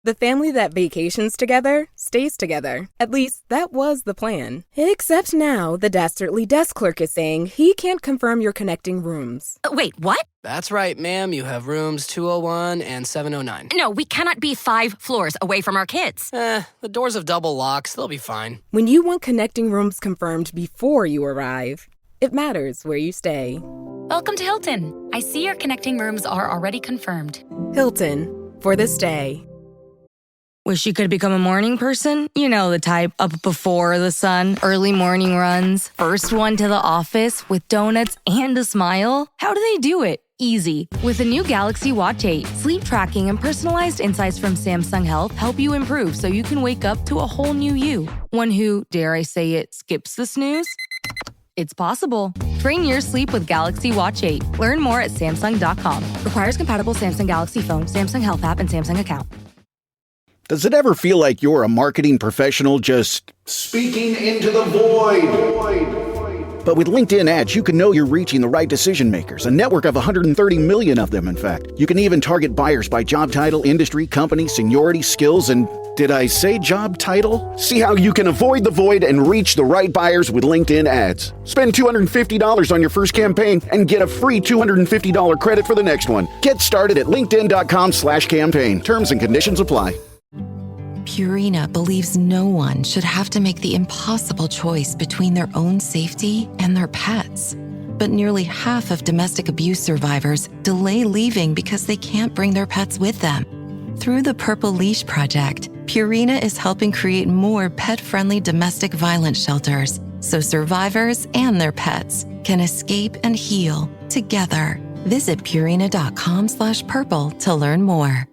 The family that vacations together stays together. At least, that was the plan. Except now, the dastardly desk clerk is saying he can't confirm your connecting rooms. Wait, what? That's right, ma'am. You have rooms 201 and 709. No, we cannot be 5 floors away from our kids. The doors have double locks. They'll be fine. When you want connecting rooms confirmed before you arrive, it matters where you stay. Welcome to Hilton. I see your connecting rooms are already confirmed. Hilton, for the stay. Wish you could become a morning person? You know the type, up before the sun, early morning runs, first one to the office with donuts and a smile. How do they do it? Easy. With the new Galaxy Watch 8, sleep tracking and personalized insights from Samsung Health help you improve so you can wake up to a whole new you. One who, dare I say it, skips the snooze? It's possible. Train your sleep with Galaxy Watch 8. Learn more at Samsung.com. Requires compatible Samsung Galaxy phone, Samsung Health app, and Samsung account. Does it ever feel like you're a marketing professional just speaking into the void? But with LinkedIn ads, you can know you're reaching the right decision makers, a network of 130 million of them, in fact. You can even target buyers by job title, industry, company, seniority, skills, and did I say job title? See how you can avoid the void and reach the right buyers with LinkedIn ads. Spend $250 on your first campaign and get a free $250 credit for the next one. Get started at linkedin.com/campaign. Terms and conditions apply. Purina believes no one should have to make the impossible choice between their own safety and their pets. But nearly half of domestic abuse survivors delay leaving because they can't bring their pets with them. Through the Purple Leash Project, Purina is helping create more pet-friendly domestic violence shelters so survivors and their pets can escape and heal together. Visit Purina.com/purple to learn more.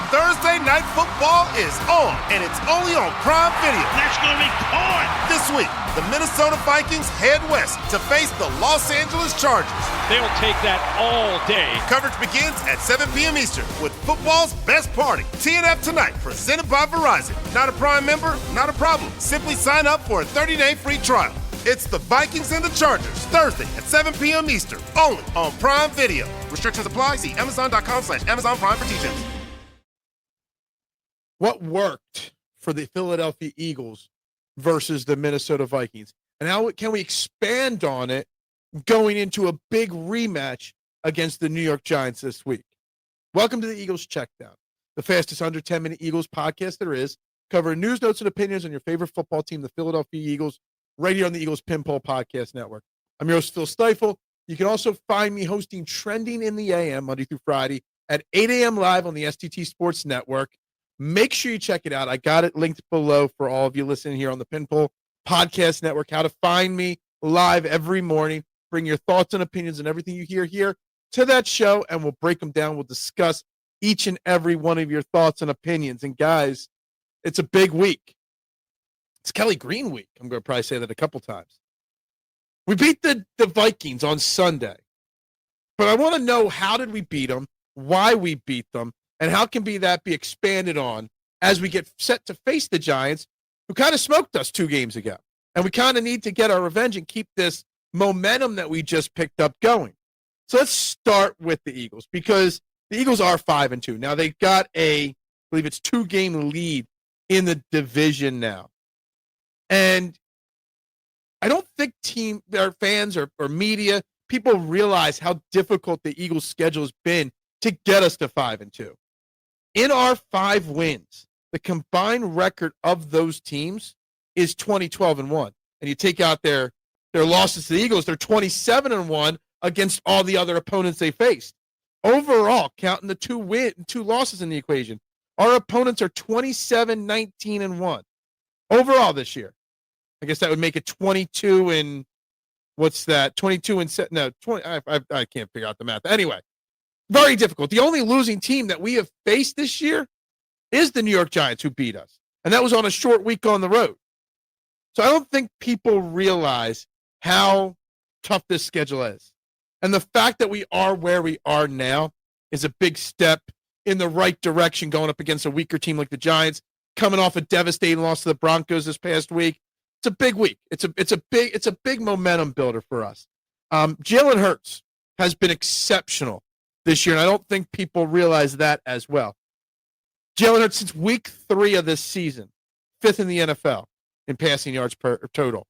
Thursday Night Football is on, and it's only on Prime Video. That's going to be on. This week, the Minnesota Vikings head west to face the Los Angeles Chargers. They'll take that all day. Coverage begins at 7 p.m. Eastern with football's best party. TNF Tonight, presented by Verizon. Not a Prime member? Not a problem. Simply sign up for a 30-day free trial. It's the Vikings and the Chargers, Thursday at 7 p.m. Eastern, only on Prime Video. Restrictions apply. See Amazon.com/Amazon Prime for details. What worked for the Philadelphia Eagles versus the Minnesota Vikings? And how can we expand on it going into a big rematch against the New York Giants this week? Welcome to the Eagles Checkdown, the fastest under 10-minute Eagles podcast there is, covering news, notes, and opinions on your favorite football team, the Philadelphia Eagles, right here on the Eagles Pinball Podcast Network. I'm your host, Phil Stiefel. You can also find me hosting Trending in the AM Monday through Friday at 8 a.m. live on the STT Sports Network. Make sure you check it out. I got it linked below for all of you listening here on the Pinball Podcast Network, how to find me live every morning. Bring your thoughts and opinions and everything you hear here to that show, and we'll break them down. We'll discuss each and every one of your thoughts and opinions. And, guys, it's a big week. It's Kelly Green week. I'm going to probably say that a couple times. We beat the Vikings on Sunday, but I want to know, how did we beat them, why we beat them, and how can that be expanded on as we get set to face the Giants, who kind of smoked us 2 games ago. And we kind of need to get our revenge and keep this momentum that we just picked up going. So let's start with the Eagles, because the Eagles are 5-2. Now they've got I believe it's 2-game lead in the division now. And I don't think their fans or media, people realize how difficult the Eagles' schedule has been to get us to 5-2. In our 5 wins, the combined record of those teams is 20-12-1. And you take out their losses to the Eagles, they're 27-1 against all the other opponents they faced. Overall, counting the 2 losses in the equation, our opponents are 27-19-1. Overall this year. I guess that would make it 22 and what's that? 22 and no, 20. I can't figure out the math. Anyway, very difficult. The only losing team that we have faced this year is the New York Giants, who beat us. And that was on a short week on the road. So I don't think people realize how tough this schedule is. And the fact that we are where we are now is a big step in the right direction, going up against a weaker team like the Giants, coming off a devastating loss to the Broncos this past week. It's a big week. It's a big momentum builder for us. Jalen Hurts has been exceptional this year, and I don't think people realize that as well. Jalen Hurts, since week 3 of this season, 5th in the NFL in passing yards per total,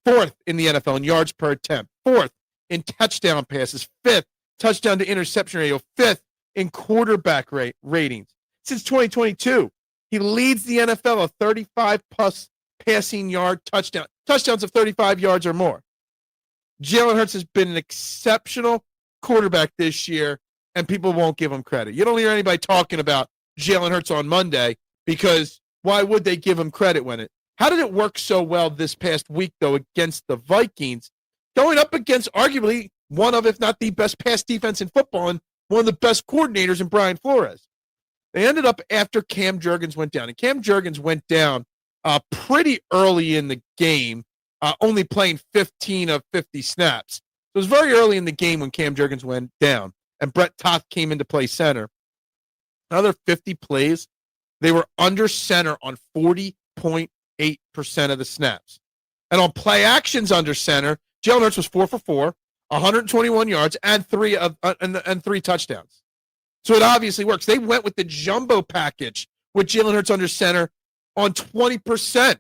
4th in the NFL in yards per attempt, 4th in touchdown passes, 5th touchdown to interception ratio, 5th in quarterback ratings. Since 2022, he leads the NFL of 35-plus passing yard touchdowns of 35 yards or more. Jalen Hurts has been an exceptional quarterback this year, and people won't give him credit. You don't hear anybody talking about Jalen Hurts on Monday because why would they give him credit when it? How did it work so well this past week, though, against the Vikings, going up against arguably one of, if not the best pass defense in football and one of the best coordinators in Brian Flores? They ended up after Cam Jurgens went down, and Cam Jurgens went down pretty early in the game, only playing 15 of 50 snaps. So it was very early in the game when Cam Jurgens went down, and Brett Toth came into play center. Another 50 plays, they were under center on 40.8% of the snaps. And on play actions under center, Jalen Hurts was 4 for 4, 121 yards, and three touchdowns. So it obviously works. They went with the jumbo package with Jalen Hurts under center on 20%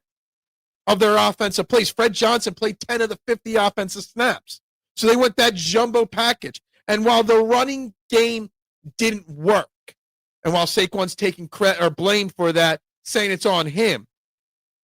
of their offensive plays. Fred Johnson played 10 of the 50 offensive snaps. So they went that jumbo package. And while the running game didn't work, and while Saquon's taking credit or blame for that, saying it's on him,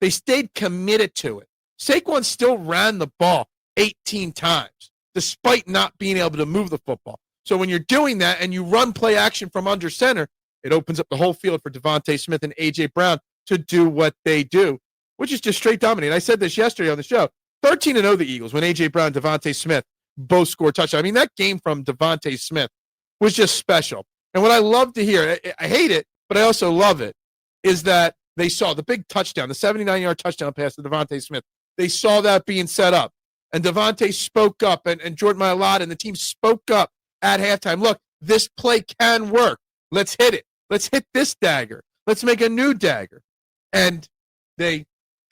they stayed committed to it. Saquon still ran the ball 18 times, despite not being able to move the football. So when you're doing that and you run play action from under center, it opens up the whole field for Devontae Smith and A.J. Brown to do what they do, which is just straight dominate. I said this yesterday on the show, 13-0 the Eagles when A.J. Brown and Devontae Smith both scored touchdowns. I mean, that game from Devontae Smith was just special. And what I love to hear, I hate it, but I also love it, is that they saw the big touchdown, the 79-yard touchdown pass to Devontae Smith. They saw that being set up. And Devontae spoke up, and Jordan Mailata and the team spoke up at halftime. Look, this play can work. Let's hit it. Let's hit this dagger. Let's make a new dagger. And they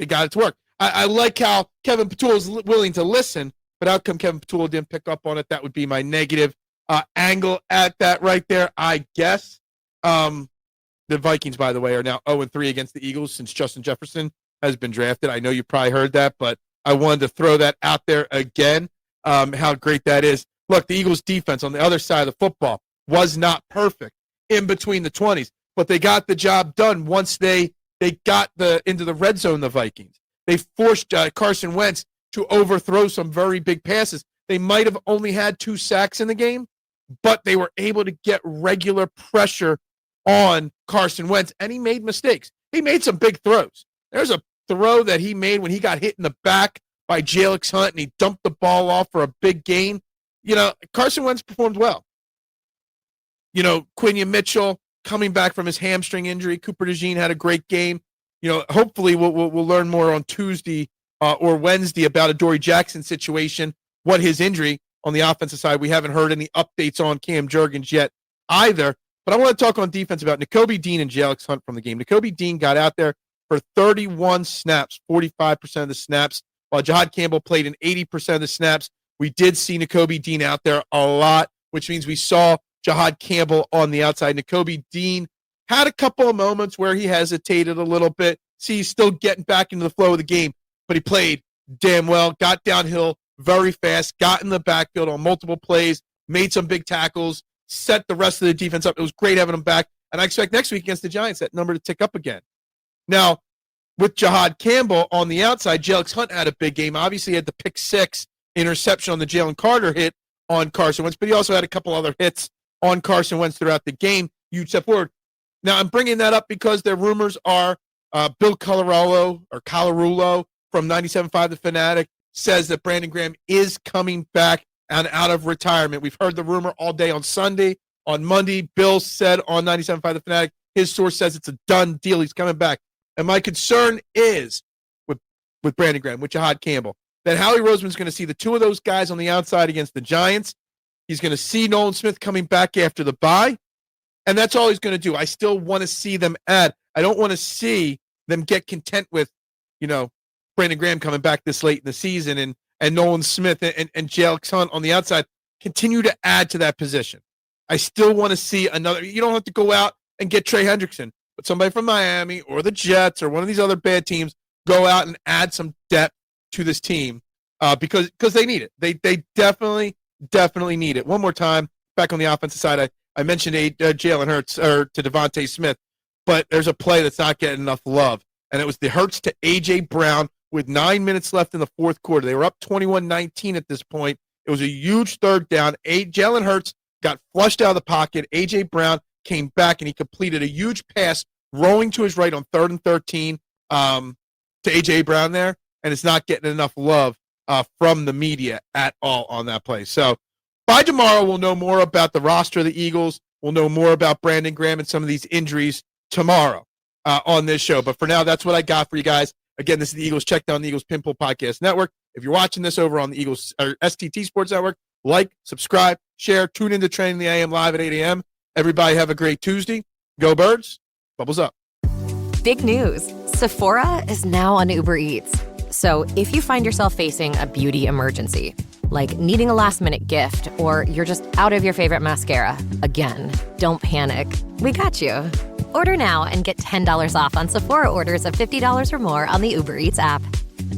got it to work. I like how Kevin Patula is willing to listen, but how come Kevin Patula didn't pick up on it? That would be my negative angle at that right there, I guess. The Vikings, by the way, are now 0-3 against the Eagles since Justin Jefferson has been drafted. I know you probably heard that, but I wanted to throw that out there again, how great that is. Look, the Eagles' defense on the other side of the football was not perfect in between the 20s, but they got the job done once they got into the red zone, the Vikings. They forced Carson Wentz to overthrow some very big passes. They might have only had 2 sacks in the game, but they were able to get regular pressure on Carson Wentz, and he made mistakes. He made some big throws. There's a throw that he made when he got hit in the back by Jalix Hunt, and he dumped the ball off for a big gain. You know, Carson Wentz performed well. You know, Quinion Mitchell coming back from his hamstring injury. Cooper DeJean had a great game. You know, hopefully we'll learn more on Tuesday or Wednesday about a Dory Jackson situation, what his injury on the offensive side. We haven't heard any updates on Cam Jurgens yet either. But I want to talk on defense about Nakobe Dean and Jalix Hunt from the game. Nakobe Dean got out there for 31 snaps, 45% of the snaps, while Jahad Campbell played in 80% of the snaps. We did see Nakobe Dean out there a lot, which means we saw Jahad Campbell on the outside. Nakobe Dean had a couple of moments where he hesitated a little bit. See, he's still getting back into the flow of the game, but he played damn well, got downhill very fast, got in the backfield on multiple plays, made some big tackles, set the rest of the defense up. It was great having him back, and I expect next week against the Giants that number to tick up again. Now, with Jahad Campbell on the outside, Jalix Hunt had a big game. Obviously, he had the pick 6 interception on the Jalen Carter hit on Carson Wentz, but he also had a couple other hits on Carson Wentz throughout the game. Huge step forward. Now, I'm bringing that up because their rumors are Bill Colarulo from 97.5 The Fanatic says that Brandon Graham is coming back and out of retirement. We've heard the rumor all day on Sunday. On Monday, Bill said on 97.5 The Fanatic, his source says it's a done deal. He's coming back. And my concern is with Brandon Graham, with Jahad Campbell, that Howie Roseman's going to see the two of those guys on the outside against the Giants. He's going to see Nolan Smith coming back after the bye, and that's all he's going to do. I still want to see them add. I don't want to see them get content with, you know, Brandon Graham coming back this late in the season and Nolan Smith and Jalix Hunt on the outside continue to add to that position. I still want to see another. You don't have to go out and get Trey Hendrickson. but somebody from Miami or the Jets or one of these other bad teams go out and add some depth to this team because they need it. They definitely need it. One more time, back on the offensive side, I mentioned Jalen Hurts or to Devontae Smith, but there's a play that's not getting enough love, and it was the Hurts to A.J. Brown with 9 minutes left in the fourth quarter. They were up 21-19 at this point. It was a huge third down. Jalen Hurts got flushed out of the pocket. A.J. Brown came back, and he completed a huge pass rolling to his right on 3rd and 13 to A.J. Brown there, and it's not getting enough love from the media at all on that play. So by tomorrow, we'll know more about the roster of the Eagles. We'll know more about Brandon Graham and some of these injuries tomorrow on this show. But for now, that's what I got for you guys. Again, this is the Eagles Checkdown, the Eagles Pinpool Podcast Network. If you're watching this over on the Eagles or STT Sports Network, like, subscribe, share, tune into Training the AM live at 8 a.m. Everybody have a great Tuesday. Go Birds. Bubbles up. Big news. Sephora is now on Uber Eats. So if you find yourself facing a beauty emergency, like needing a last-minute gift, or you're just out of your favorite mascara, again, don't panic. We got you. Order now and get $10 off on Sephora orders of $50 or more on the Uber Eats app.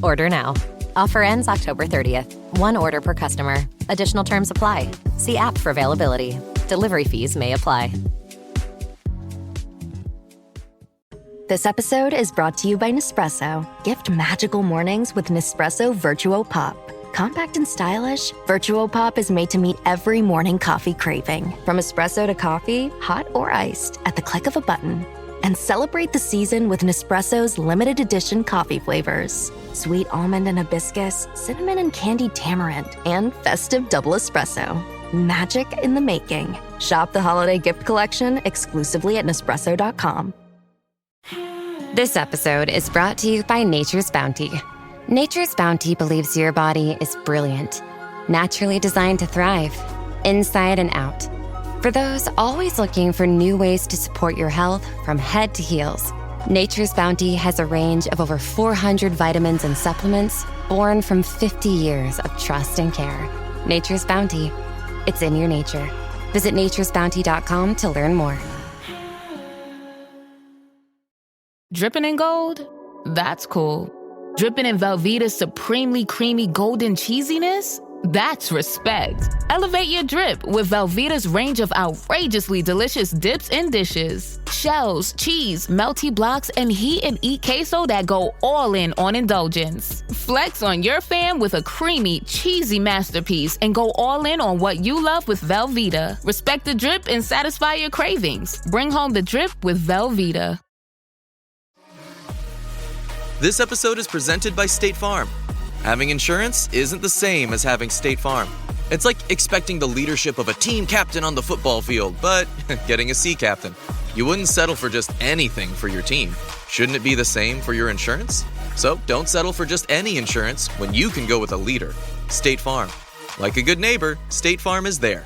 Order now. Offer ends October 30th. One order per customer. Additional terms apply. See app for availability. Delivery fees may apply. This episode is brought to you by Nespresso. Gift magical mornings with Nespresso Virtuo Pop. Compact and stylish, Virtuo Pop is made to meet every morning coffee craving. From espresso to coffee, hot or iced, at the click of a button. And celebrate the season with Nespresso's limited edition coffee flavors. Sweet almond and hibiscus, cinnamon and candied tamarind, and festive double espresso. Magic in the making. Shop the holiday gift collection exclusively at Nespresso.com. This episode is brought to you by Nature's Bounty. Nature's Bounty believes your body is brilliant, naturally designed to thrive, inside and out. For those always looking for new ways to support your health from head to heels, Nature's Bounty has a range of over 400 vitamins and supplements born from 50 years of trust and care. Nature's Bounty. It's in your nature. Visit naturesbounty.com to learn more. Dripping in gold? That's cool. Dripping in Velveeta's supremely creamy golden cheesiness? That's respect. Elevate your drip with Velveeta's range of outrageously delicious dips and dishes. Shells, cheese, melty blocks, and heat and eat queso that go all in on indulgence. Flex on your fam with a creamy, cheesy masterpiece and go all in on what you love with Velveeta. Respect the drip and satisfy your cravings. Bring home the drip with Velveeta. This episode is presented by State Farm. Having insurance isn't the same as having State Farm. It's like expecting the leadership of a team captain on the football field, but getting a sea captain. You wouldn't settle for just anything for your team. Shouldn't it be the same for your insurance? So don't settle for just any insurance when you can go with a leader. State Farm. Like a good neighbor, State Farm is there.